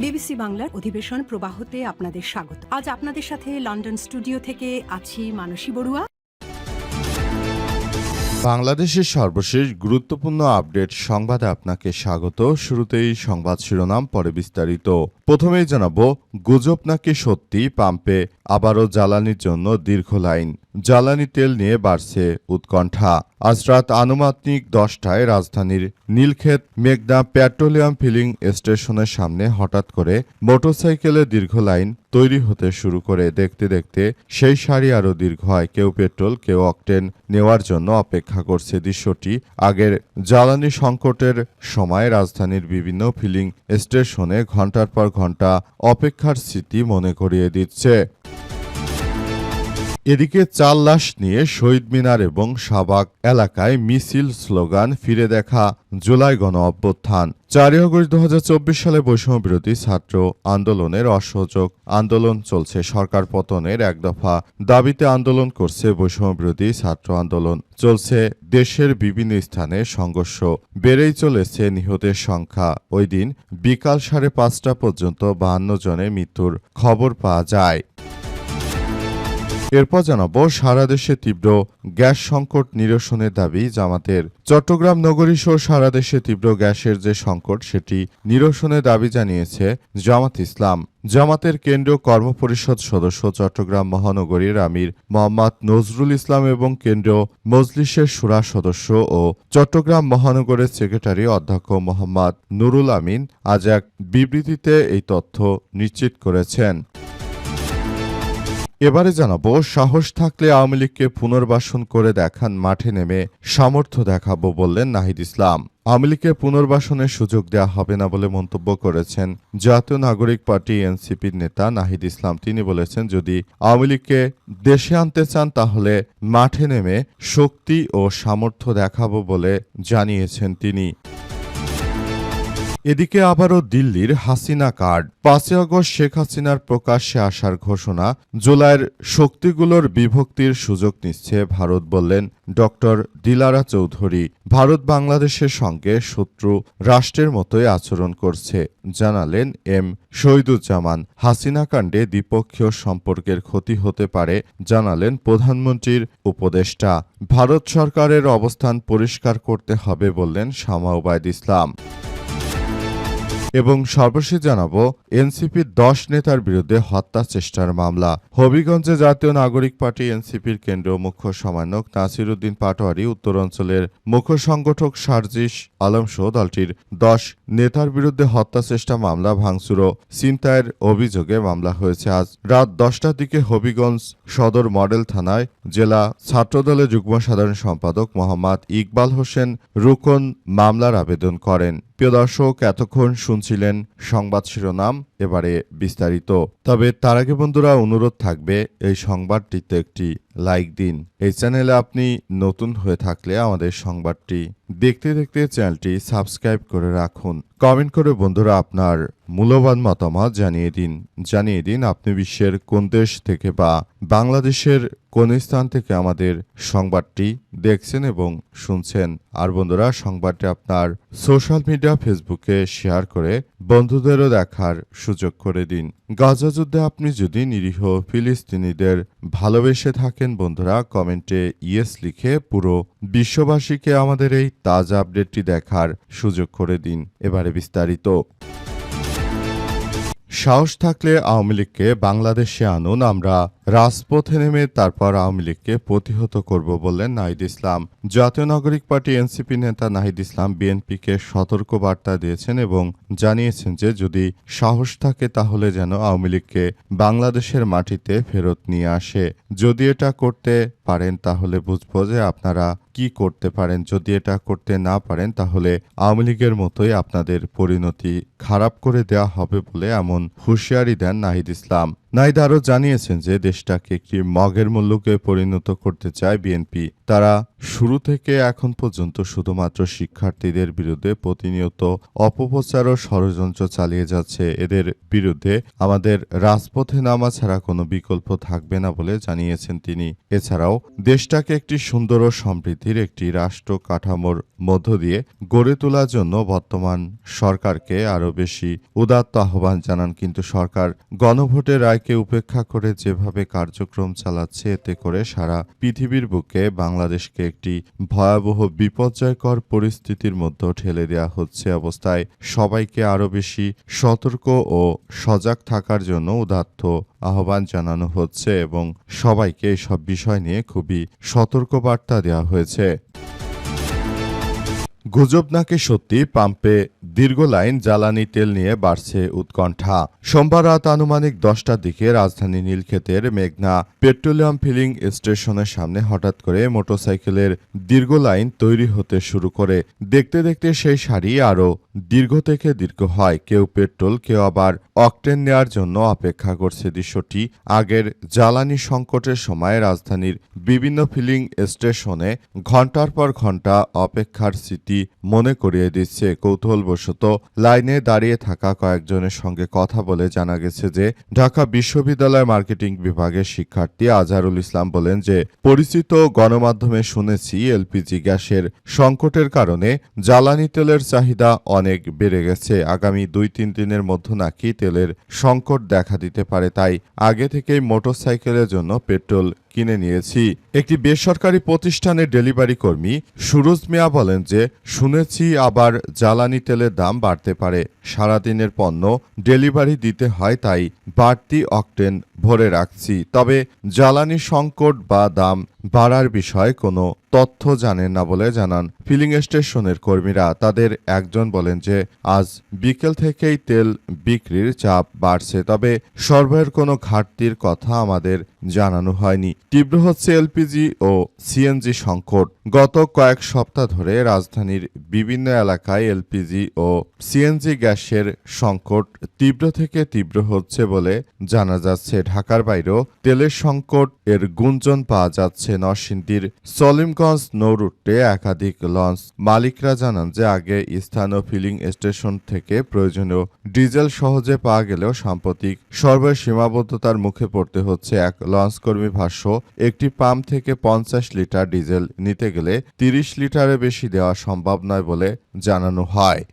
BBC বাংলার অধিবেশন প্রবাহতে আপনাদের স্বাগত। আজ আপনাদের সাথে লন্ডন স্টুডিও থেকে আছি মানসী বড়ুয়া। বাংলাদেশের সর্বশেষ গুরুত্বপূর্ণ আপডেট সংবাদে আপনাকে স্বাগত। শুরুতেই সংবাদ শিরোনাম, পরে বিস্তারিত। প্রথমেই জানাবো, গুজব নাকি সত্যি, পাম্পে আবারও জ্বালানির জন্য দীর্ঘ লাইন। জ্বালানি তেল নিয়ে বাড়ছে উৎকণ্ঠা। আজ রাত আনুমানিক 10টায় রাজধানীর নীলক্ষেত মেঘনা পেট্রোলিয়াম ফিলিং স্টেশনের সামনে হঠাৎ করে মোটরসাইকেলের দীর্ঘ লাইন তৈরি হতে শুরু করে। দেখতে দেখতে সেই সারি আরও দীর্ঘ হয়। কেউ পেট্রোল, কেউ অকটেন নেওয়ার জন্য অপেক্ষা করছে। দৃশ্যটি আগের জ্বালানি সংকটের সময় রাজধানীর বিভিন্ন ফিলিং স্টেশনে ঘণ্টার পর ঘণ্টা অপেক্ষার স্মৃতি মনে করিয়ে দিচ্ছে। এদিকে 4 লাশ নিয়ে শহীদ মিনার এবং শাহবাগ এলাকায় মিছিল, স্লোগান, ফিরে দেখা জুলাই গণ অভ্যুত্থান। 4 আগস্ট 2024 সালে বৈষম্য বিরোধী ছাত্র আন্দোলনের অসহযোগ আন্দোলন চলছে। সরকার পতনের এক দফা দাবিতে আন্দোলন করছে বৈষম্য বিরোধী ছাত্র আন্দোলন। চলছে দেশের বিভিন্ন স্থানে সংঘর্ষ, বেড়েই চলেছে নিহতের সংখ্যা। ওই দিন বিকাল 5:30 পর্যন্ত 52 জনের মৃত্যুর খবর পাওয়া যায়। এরপর জানাবো, সারা দেশে তীব্র গ্যাস সংকট নিরসনের দাবি জামাতের। চট্টগ্রাম নগরী সহ সারা দেশে তীব্র গ্যাসের যে সংকট, সেটি নিরসনের দাবি জানিয়েছে জামাত ইসলাম। জামাতের কেন্দ্রীয় কর্মপরিষদ সদস্য, চট্টগ্রাম মহানগরীর আমির মোহাম্মদ নজরুল ইসলাম এবং কেন্দ্রীয় মজলিসের শুরা সদস্য ও চট্টগ্রাম মহানগরের সেক্রেটারি অধ্যক্ষ মোহাম্মদ নুরুল আমিন আজ এক বিবৃতিতে এই তথ্য নিশ্চিত করেছেন। এবারে জানাবো, সাহস থাকলে আওয়ামী লীগকে পুনর্বাসন করে দেখান, মাঠে নেমে সামর্থ্য দেখাবো বললেন নাহিদ ইসলাম। আওয়ামী লীগকে পুনর্বাসনের সুযোগ দেওয়া হবে না বলে মন্তব্য করেছেন জাতীয় নাগরিক পার্টি এনসিপির নেতা নাহিদ ইসলাম। তিনি বলেছেন, যদি আওয়ামী লীগকে দেশে আনতে চান তাহলে মাঠে নেমে শক্তি ও সামর্থ্য দেখাবো বলে জানিয়েছেন তিনি। এদিকে আবারও দিল্লির হাসিনা কার্ড। 5 আগস্ট শেখ হাসিনার প্রকাশ্যে আসার ঘোষণা। জুলাইয়ের শক্তিগুলোর বিভক্তির সুযোগ নিচ্ছে ভারত বললেন ডক্টর দিলারা চৌধুরী। ভারত বাংলাদেশের সঙ্গে শত্রু রাষ্ট্রের মতোই আচরণ করছে জানালেন এম শহীদুজ্জামান। হাসিনা কাণ্ডে দ্বিপক্ষীয় সম্পর্কের ক্ষতি হতে পারে জানালেন প্রধানমন্ত্রীর উপদেষ্টা। ভারত সরকারের অবস্থান পরিষ্কার করতে হবে বললেন শামা ওবায়দ ইসলাম। এবং সর্বশেষ জানাবো, এনসিপির 10 নেতার বিরুদ্ধে হত্যা চেষ্টার মামলা। হবিগঞ্জে জাতীয় নাগরিক পার্টি এনসিপির কেন্দ্রীয় মুখ্য সমন্বয়ক নাসির উদ্দিন পাটোয়ারি, উত্তরাঞ্চলের মুখ্য সংগঠক সার্জিস আলমসহ দলটির 10 নেতার বিরুদ্ধে হত্যা চেষ্টা মামলা, ভাঙচুর ও ছিনতাইয়ের অভিযোগে মামলা হয়েছে। আজ রাত 10টার দিকে হবিগঞ্জ সদর মডেল থানায় জেলা ছাত্রদলের যুগ্ম সাধারণ সম্পাদক মোহাম্মদ ইকবাল হোসেন রুকন মামলার আবেদন করেন। প্রিয় দর্শক, এতক্ষণ শুনছিলেন সংবাদ শিরোনাম, এবারে বিস্তারিত। তবে তার আগে বন্ধুরা, অনুরোধ থাকবে এই সংবাদটিতে একটি লাইক দিন। এই চ্যানেলে আপনি নতুন হয়ে থাকলে আমাদের সংবাদটি দেখতে দেখতে চ্যানেলটি সাবস্ক্রাইব করে রাখুন। কমেন্ট করে বন্ধুরা আপনার মূল্যবান মতামত জানিয়ে দিন আপনি বিশ্বের কোন দেশ থেকে বা বাংলাদেশের কোন স্থান থেকে আমাদের সংবাদটি দেখছেন এবং শুনছেন। আর বন্ধুরা, সংবাদটি আপনার সোশ্যাল মিডিয়া ফেসবুকে শেয়ার করে বন্ধুদেরও দেখার সুযোগ করে দিন। গাজা যুদ্ধে আপনি যদি নিরীহ ফিলিস্তিনিদের ভালোবেসে থাকেন বন্ধুরা, কমেন্টে ইয়েস লিখে পুরো বিশ্ববাসীকে আমাদের এই তাজা আপডেটটি দেখার সুযোগ করে দিন। এবারে বিস্তারিত। সাহস থাকলে আওয়ামী লীগকে বাংলাদেশে আনুন, আমরা রাজপথে নেমে তারপর আওয়ামী লীগকে প্রতিহত করব বললেন নাহিদ ইসলাম। জাতীয় নাগরিক পার্টি এনসিপি নেতা নাহিদ ইসলাম বিএনপিকে সতর্ক বার্তা দিয়েছেন এবং জানিয়েছেন যে যদি সাহস থাকে তাহলে যেন আওয়ামী লীগকে বাংলাদেশের মাটিতে ফেরত নিয়ে আসে। যদি এটা করতে পারেন তাহলে বুঝব যে আপনারা কি করতে পারেন। যদি এটা করতে না পারেন তাহলে আওয়ামী লীগের মতোই আপনাদের পরিণতি খারাপ করে দেওয়া হবে বলে এমন হুঁশিয়ারি দেন নাহিদ ইসলাম। নাহিদ আরও জানিয়েছেন যে দেশটাকে একটি মগের মুল্লুকে পরিণত করতে চায় বিএনপি। তারা শুরু থেকে এখন পর্যন্ত শুধুমাত্র শিক্ষার্থীদের বিরুদ্ধে প্রতিনিয়ত অপপ্রচার ও ষড়যন্ত্র চালিয়ে যাচ্ছে। এদের বিরুদ্ধে আমাদের রাজপথে নামা ছাড়া কোনো বিকল্প থাকবে না বলে জানিয়েছেন তিনি। এছাড়াও দেশটাকে একটি সুন্দর ও সমৃদ্ধির একটি রাষ্ট্র কাঠামোর মধ্য দিয়ে গড়ে তোলার জন্য বর্তমান সরকারকে আরও বেশি উদাত্ত আহ্বান জানান। কিন্তু সরকার গণভোটের রায়কে উপেক্ষা করে যেভাবে কার্যক্রম চালাচ্ছে, এতে করে সারা পৃথিবীর বুকে বাংলাদেশকে একটি ভয়াবহ বিপর্যয়কর পরিস্থিতির মধ্যে ঠেলে দেওয়া হচ্ছে। অবস্থায় সবাইকে আরও বেশি সতর্ক ও সজাগ থাকার জন্য উদাত্ত আহ্বান জানানো হচ্ছে এবং সবাইকে এসব বিষয় নিয়ে খুবই সতর্কবার্তা দেওয়া হয়েছে। গুজব নাকি সত্যি, পাম্পে দীর্ঘ লাইন, জ্বালানি তেল নিয়ে বাড়ছে উৎকণ্ঠা। সোমবার রাত আনুমানিক 10টার দিকে রাজধানী নীলক্ষেতের মেঘনা পেট্রোলিয়াম ফিলিং স্টেশনের সামনে হঠাৎ করে মোটরসাইকেলের দীর্ঘ লাইন তৈরি হতে শুরু করে। দেখতে দেখতে সেই সারি আরও দীর্ঘ থেকে দীর্ঘ হয়। কেউ পেট্রোল, কেউ আবার অকটেন নেয়ার জন্য অপেক্ষা করছে। দৃশ্যটি আগের জ্বালানি সংকটের সময় রাজধানীর বিভিন্ন ফিলিং স্টেশনে ঘণ্টার পর ঘণ্টা অপেক্ষার স্মৃতি মনে করিয়ে দিচ্ছে। কৌতূহলবশত লাইনে দাঁড়িয়ে থাকা কয়েকজনের সঙ্গে কথা বলে জানা গেছে যে ঢাকা বিশ্ববিদ্যালয় মার্কেটিং বিভাগের শিক্ষার্থী আজহারুল ইসলাম বলেন যে পরিচিত গণমাধ্যমে শুনেছি এলপিজি গ্যাসের সংকটের কারণে জ্বালানি তেলের চাহিদা অনেক বেড়ে গেছে। আগামী 2-3 দিনের মধ্যে নাকি তেলের সংকট দেখা দিতে পারে, তাই আগে থেকেই মোটরসাইকেলের জন্য পেট্রোল কিনে নিয়েছি। একটি বেসরকারি প্রতিষ্ঠানের ডেলিভারি কর্মী সুরজ মিয়া বলেন যে শুনেছি আবার জ্বালানি তেলের দাম বাড়তে পারে। সারাদিনের পণ্য ডেলিভারি দিতে হয়, তাই বাড়তি অকটেন ভরে রাখছি। তবে জ্বালানি সংকট বা দাম বাড়ার বিষয়ে কোনো তথ্য জানেন না বলে জানান ফিলিং স্টেশনের কর্মীরা। তাদের একজন বলেন যে আজ বিকেল থেকেই তেল বিক্রির চাপ বাড়ছে, তবে সরবরাহের কোনো ঘাটতির কথা আমাদের জানানো হয়নি। তীব্র হচ্ছে এলপিজি ও সিএনজি সংকট। গত কয়েক সপ্তাহ ধরে রাজধানীর বিভিন্ন এলাকায় এলপিজি ও সিএনজি গ্যাসের সংকট তীব্র থেকে তীব্র হচ্ছে বলে জানা যাচ্ছে। ঢাকার বাইরেও তেলের সংকট এর গুঞ্জন পাওয়া যাচ্ছে। নরসিংদীর সলিমগঞ্জ নৌরুটে একাধিক লঞ্চ মালিকরা জানান যে আগে স্থানীয় ফিলিং স্টেশন থেকে প্রয়োজনীয় ডিজেল সহজে পাওয়া গেলেও সাম্প্রতিক সরবরাহের সীমাবদ্ধতার মুখে পড়তে হচ্ছে। এক লঞ্চকর্মী ভাষ্য, একটি পাম্প থেকে 50 লিটার ডিজেল নিতে গেলে 30 লিটারের বেশি দেওয়া সম্ভব নয় বলে জানানো হয়।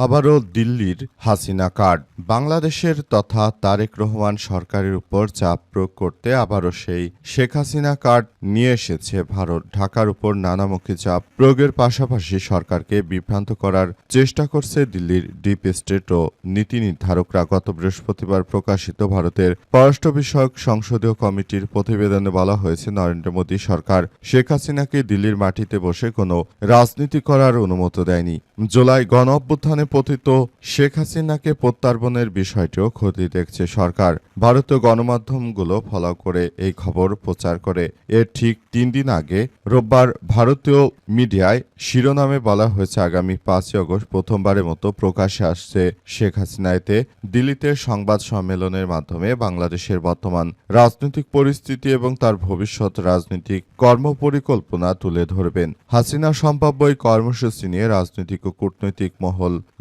আবারও দিল্লির হাসিনা কার্ড। বাংলাদেশের তথা তারেক রহমান সরকারের উপর চাপ প্রয়োগ করতে আবারও সেই শেখ হাসিনা কার্ড নিয়ে এসেছে ভারত। ঢাকার উপর নানামুখী চাপ প্রয়োগের পাশাপাশি সরকারকে বিভ্রান্ত করার চেষ্টা করছে দিল্লির ডিপ স্টেট ও নীতি নির্ধারকরা। গত বৃহস্পতিবার প্রকাশিত ভারতের পররাষ্ট্র বিষয়ক সংসদীয় কমিটির প্রতিবেদনে বলা হয়েছে, নরেন্দ্র মোদী সরকার শেখ হাসিনাকে দিল্লির মাটিতে বসে কোনো রাজনীতি করার অনুমতি দেয়নি। জুলাই গণ অভ্যুত্থানে পতিত শেখ হাসিনাকে প্রত্যার্পণের বিষয়টিও খতিয়ে দেখছে সরকার। ভারতীয় গণমাধ্যমগুলো ফলো করে এই খবর প্রচার করে। এর ঠিক 3 দিন আগে রোববার ভারতীয় মিডিয়ায় শিরোনামে বলা হয়েছে, আগামী 5 আগস্ট প্রথমবারের মতো প্রকাশ্যে আসছে শেখ হাসিনা। এতে দিল্লিতে সংবাদ সম্মেলনের মাধ্যমে বাংলাদেশের বর্তমান রাজনৈতিক পরিস্থিতি এবং তার ভবিষ্যৎ রাজনৈতিক কর্মপরিকল্পনা তুলে ধরবেন। হাসিনা সম্ভাব্য এই কর্মসূচি নিয়ে রাজনৈতিক ও কূটনৈতিক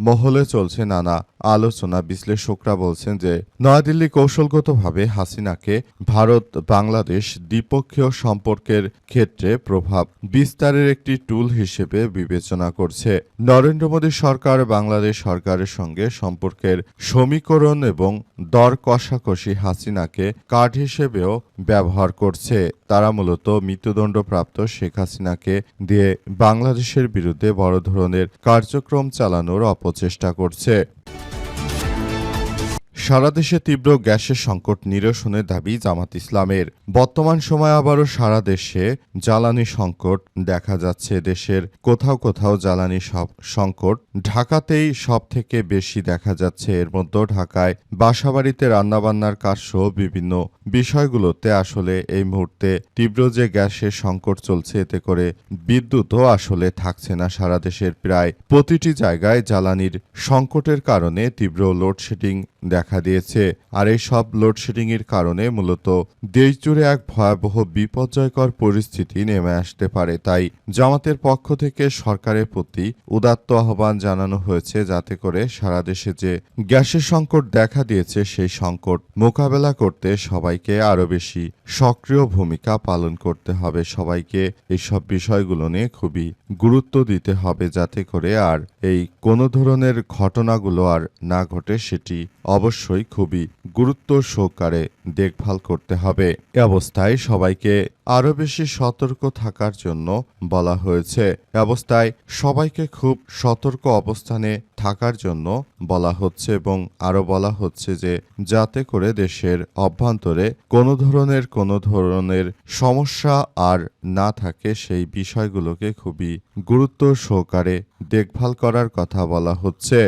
মহলে চলছে নানা আলোচনা। বিশ্লেষকরা বলছেন যে নয়াদিল্লি কৌশলগতভাবে হাসিনাকে ভারত বাংলাদেশ দ্বিপক্ষীয় সম্পর্কের ক্ষেত্রে প্রভাব বিস্তারের একটি টুল হিসেবে বিবেচনা করছে। নরেন্দ্র মোদী সরকার বাংলাদেশ সরকারের সঙ্গে সম্পর্কের সমীকরণ এবং দর কষাকষি হাসিনাকে কার্ড হিসেবেও ব্যবহার করছে। তারা মূলত মৃত্যুদণ্ডপ্রাপ্ত শেখ হাসিনাকে দিয়ে বাংলাদেশের বিরুদ্ধে বড় ধরনের কার্যক্রম চালানোর অপচেষ্টা করছে। সারা দেশে তীব্র গ্যাসের সংকট নিরসনের দাবি জামাত ইসলামের। বর্তমান সময়ে আবারও সারা দেশে জ্বালানি সংকট দেখা যাচ্ছে। দেশের কোথাও কোথাও জ্বালানি সংকট ঢাকাতেই সব থেকে বেশি দেখা যাচ্ছে। এর মধ্যে ঢাকায় বাসাবাড়িতে রান্নাবান্নার কাজ সহ বিভিন্ন বিষয়গুলোতে আসলে এই মুহূর্তে তীব্র যে গ্যাসের সংকট চলছে, এতে করে বিদ্যুৎও আসলে থাকছে না। সারা দেশের প্রায় প্রতিটি জায়গায় জ্বালানির সংকটের কারণে তীব্র লোডশেডিং দেখা দেখা দিয়েছে। আর এই সব লোডশেডিং এর কারণে মূলত দেশজুড়ে এক ভয়াবহ বিপর্যয়কর পরিস্থিতি নেমে আসতে পারে। তাই জামাতের পক্ষ থেকে সরকারের প্রতি উদাত্ত আহ্বান জানানো হয়েছে, যাতে করে সারা দেশে যে গ্যাসের সংকট দেখা দিয়েছে সেই সংকট মোকাবেলা করতে সবাইকে আরও বেশি সক্রিয় ভূমিকা পালন করতে হবে। সবাইকে এইসব বিষয়গুলো নিয়ে খুবই গুরুত্ব দিতে হবে, যাতে করে আর এই কোনো ধরনের ঘটনাগুলো আর না ঘটে সেটি অবশ্যই খুবই গুরুত্ব সহকারে দেখভাল করতে হবে। এ অবস্থায় সবাইকে আরও বেশি সতর্ক থাকার জন্য বলা হয়েছে। এ অবস্থায় সবাইকে খুব সতর্ক অবস্থানে থাকার জন্য বলা হচ্ছে এবং আরও বলা হচ্ছে যে যাতে করে দেশের অভ্যন্তরে কোনো ধরনের সমস্যা আর না থাকে সেই বিষয়গুলোকে খুবই গুরুত্ব সহকারে দেখভাল করার কথা বলা হচ্ছে।